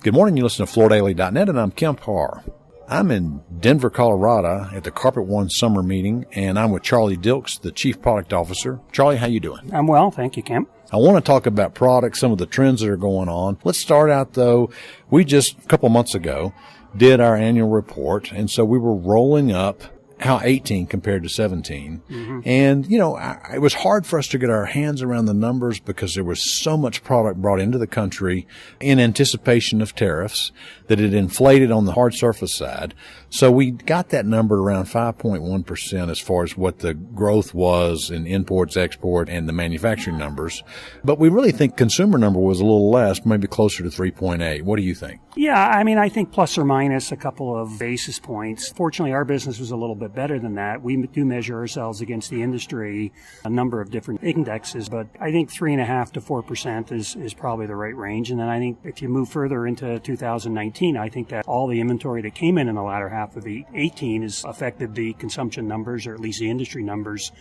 Good morning. You listen to FloorDaily.net, and I'm Kemp Harr. I'm in Denver, Colorado at the Carpet One Summer Meeting, and I'm with Charlie Dilks, the Chief Product Officer. Charlie, how you doing? I'm well, thank you, Kemp. I want to talk about products, some of the trends that are going on. Let's start out, though. We just, a couple months ago, did our annual report, and so we were rolling up how 18 compared to 17. Mm-hmm. And, it was hard for us to get our hands around the numbers because there was so much product brought into the country in anticipation of tariffs that it inflated on the hard surface side. So we got that number around 5.1% as far as what the growth was in imports, export, and the manufacturing numbers. But we really think consumer number was a little less, maybe closer to 3.8. What do you think? Yeah, I think plus or minus a couple of basis points. Fortunately, our business was a little bit better than that. We do measure ourselves against the industry, a number of different indexes, but I think 3.5% to 4% is probably the right range. And then I think if you move further into 2019, I think that all the inventory that came in the latter half of the 18 has affected the consumption numbers, or at least the industry numbers,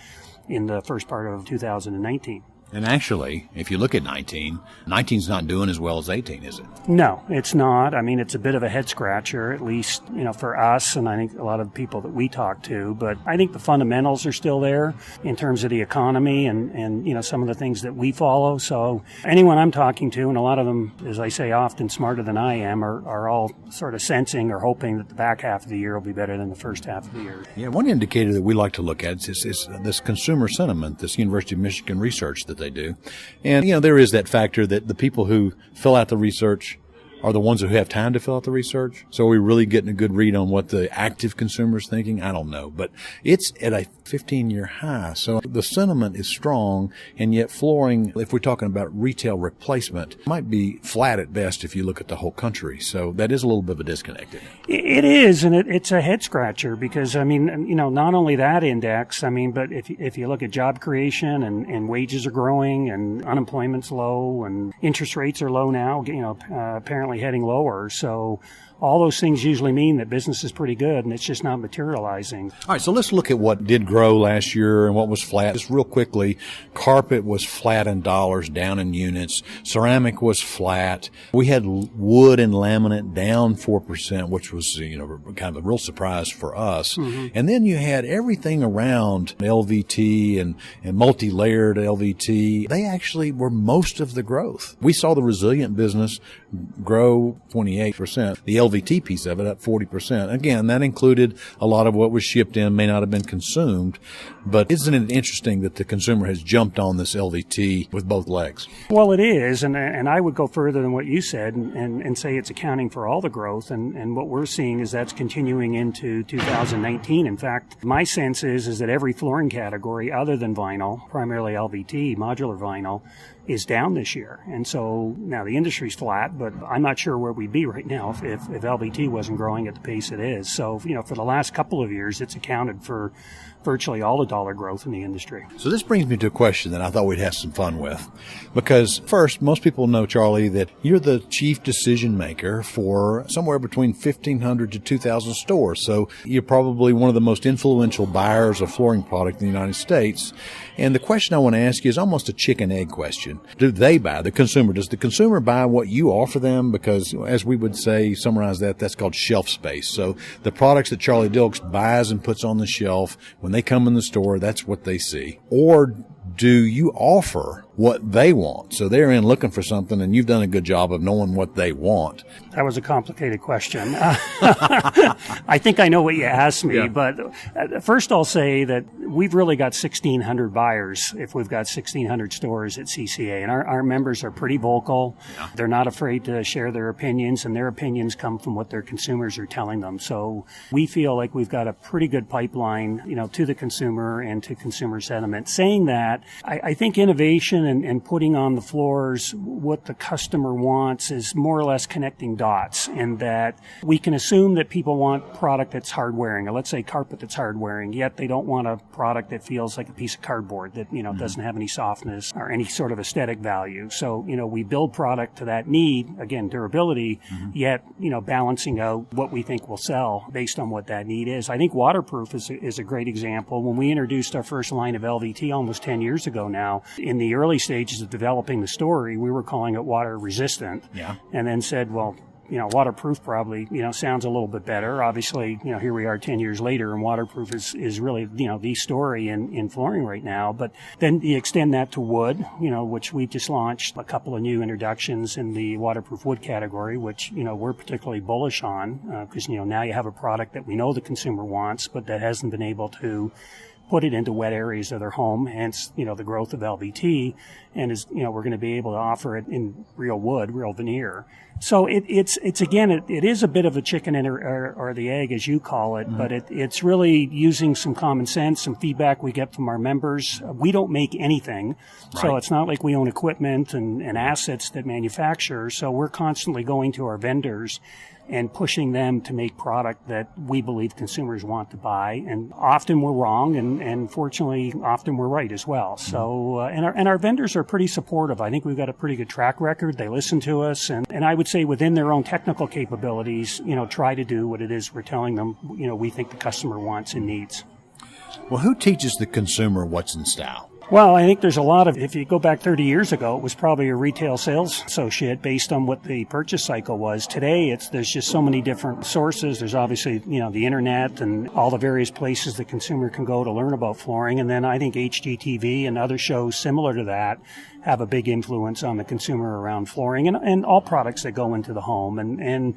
in the first part of 2019. And actually, if you look at 19's not doing as well as 18, is it? No, it's not. It's a bit of a head scratcher, at least, for us, and I think a lot of people that we talk to. But I think the fundamentals are still there in terms of the economy and some of the things that we follow. So anyone I'm talking to, and a lot of them, as I say, often smarter than I am, are all sort of sensing or hoping that the back half of the year will be better than the first half of the year. Yeah, one indicator that we like to look at is this consumer sentiment, this University of Michigan research that they do. And, there is that factor that the people who fill out the research are the ones who have time to fill out the research. So are we really getting a good read on what the active consumer is thinking? I don't know. But it's at a 15-year high. So the sentiment is strong, and yet flooring, if we're talking about retail replacement, might be flat at best if you look at the whole country. So that is a little bit of a disconnect. It is, and it's a head scratcher because, not only that index, but if you look at job creation and wages are growing and unemployment's low and interest rates are low now, apparently heading lower. So all those things usually mean that business is pretty good, and it's just not materializing. All right, so let's look at what did grow last year and what was flat. Just real quickly, carpet was flat in dollars, down in units. Ceramic was flat. We had wood and laminate down 4%, which was, kind of a real surprise for us. Mm-hmm. And then you had everything around LVT and multi-layered LVT. They actually were most of the growth. We saw the resilient business grow 28%. The LVT piece of it up 40%. Again, that included a lot of what was shipped in, may not have been consumed. But isn't it interesting that the consumer has jumped on this LVT with both legs? Well, it is, and I would go further than what you said and say it's accounting for all the growth. And what we're seeing is that's continuing into 2019. In fact, my sense is that every flooring category other than vinyl, primarily LVT, modular vinyl, is down this year. And so now the industry's flat, but I'm not sure where we'd be right now if LVT wasn't growing at the pace it is. So, for the last couple of years, it's accounted for virtually all the dollar growth in the industry. So this brings me to a question that I thought we'd have some fun with. Because first, most people know, Charlie, that you're the chief decision maker for somewhere between 1,500 to 2,000 stores. So you're probably one of the most influential buyers of flooring product in the United States. And the question I want to ask you is almost a chicken-egg question. Do they buy, the consumer? Does the consumer buy what you offer them? Because as we would say, summarize that's called shelf space. So the products that Charlie Dilks buys and puts on the shelf, when they come in the store, that's what they see. Or do you offer what they want? So they're in looking for something, and you've done a good job of knowing what they want. That was a complicated question. I think I know what you asked me, yeah. But first I'll say that we've really got 1,600 buyers if we've got 1,600 stores at CCA, and our members are pretty vocal. Yeah. They're not afraid to share their opinions, and their opinions come from what their consumers are telling them. So we feel like we've got a pretty good pipeline, to the consumer and to consumer sentiment. Saying that, I think innovation and putting on the floors what the customer wants is more or less connecting dots, and that we can assume that people want product that's hard wearing, or let's say carpet that's hard wearing, yet they don't want a product that feels like a piece of cardboard that, mm-hmm. doesn't have any softness or any sort of aesthetic value. So, we build product to that need, again, durability, mm-hmm. yet, balancing out what we think will sell based on what that need is. I think waterproof is a great example. When we introduced our first line of LVT almost 10 years ago now, in the early stages of developing the story, we were calling it water resistant. Yeah. And then said, well, waterproof probably, sounds a little bit better. Obviously, here we are 10 years later, and waterproof is really, the story in flooring right now. But then you extend that to wood, which we've just launched a couple of new introductions in the waterproof wood category, which, we're particularly bullish on, because, now you have a product that we know the consumer wants, but that hasn't been able to put it into wet areas of their home, hence, the growth of LVT, and we're going to be able to offer it in real wood, real veneer. So it's again, it is a bit of a chicken or the egg, as you call it, but it's really using some common sense, some feedback we get from our members. We don't make anything, so it's not like we own equipment and assets that manufacture, so we're constantly going to our vendors and pushing them to make product that we believe consumers want to buy. And often we're wrong, and fortunately, often we're right as well. So, and our vendors are pretty supportive. I think we've got a pretty good track record. They listen to us, and I would say within their own technical capabilities, try to do what it is we're telling them, we think the customer wants and needs. Well, who teaches the consumer what's in style? Well, I think there's a lot of, if you go back 30 years ago, it was probably a retail sales associate based on what the purchase cycle was. Today, there's just so many different sources. There's obviously, the internet and all the various places the consumer can go to learn about flooring. And then I think HGTV and other shows similar to that have a big influence on the consumer around flooring and all products that go into the home. And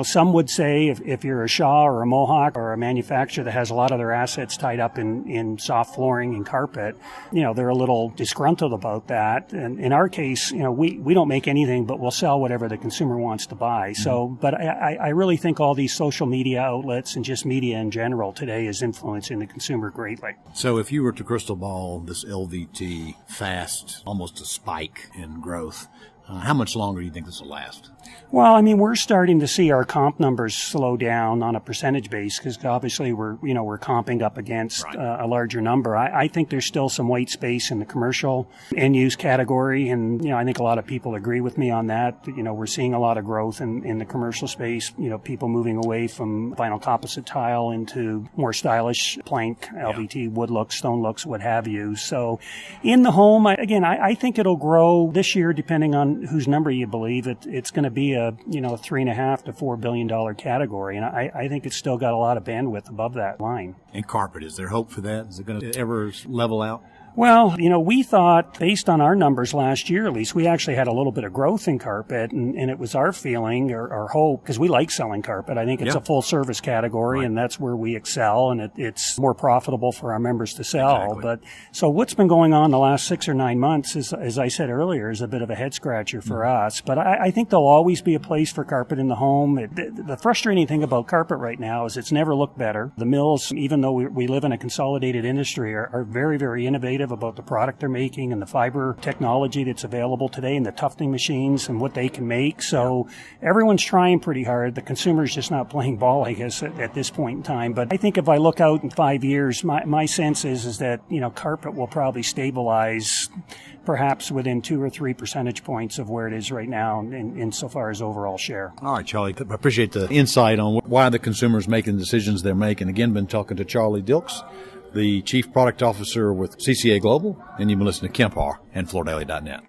some would say if you're a Shaw or a Mohawk or a manufacturer that has a lot of their assets tied up in soft flooring and carpet, they're a little disgruntled about that. And in our case, we don't make anything, but we'll sell whatever the consumer wants to buy. So, but I really think all these social media outlets and just media in general today is influencing the consumer greatly. So if you were to crystal ball this LVT fast, almost a spike in growth, how much longer do you think this will last? Well, I mean, we're starting to see our comp numbers slow down on a percentage base because obviously we're comping up against a larger number. I think there's still some white space in the commercial end use category. And, I think a lot of people agree with me on that. We're seeing a lot of growth in the commercial space, people moving away from vinyl composite tile into more stylish plank, LVT, wood looks, stone looks, what have you. So in the home, I think it'll grow this year, depending on whose number you believe. It's going to be a $3.5 to $4 billion category, and I think it's still got a lot of bandwidth above that line. And carpet, is there hope for that? Is it going to ever level out? Well, we thought, based on our numbers last year at least, we actually had a little bit of growth in carpet, and it was our feeling or hope, because we like selling carpet. I think it's a full-service category, and that's where we excel, and it's more profitable for our members to sell. Exactly. But so what's been going on the last 6 or 9 months is, as I said earlier, is a bit of a head-scratcher for us. But I think there'll always be a place for carpet in the home. The frustrating thing about carpet right now is it's never looked better. The mills, even though we live in a consolidated industry, are very, very innovative about the product they're making and the fiber technology that's available today and the tufting machines and what they can make. So everyone's trying pretty hard. The consumer's just not playing ball, I guess, at this point in time. But I think if I look out in 5 years, my sense is that, carpet will probably stabilize perhaps within 2 or 3 percentage points of where it is right now insofar as overall share. All right, Charlie, I appreciate the insight on why the consumer's making the decisions they're making. Again, been talking to Charlie Dilks, the Chief Product Officer with CCA Global, and you've been listening to Kemp Harr and FloorDaily.net.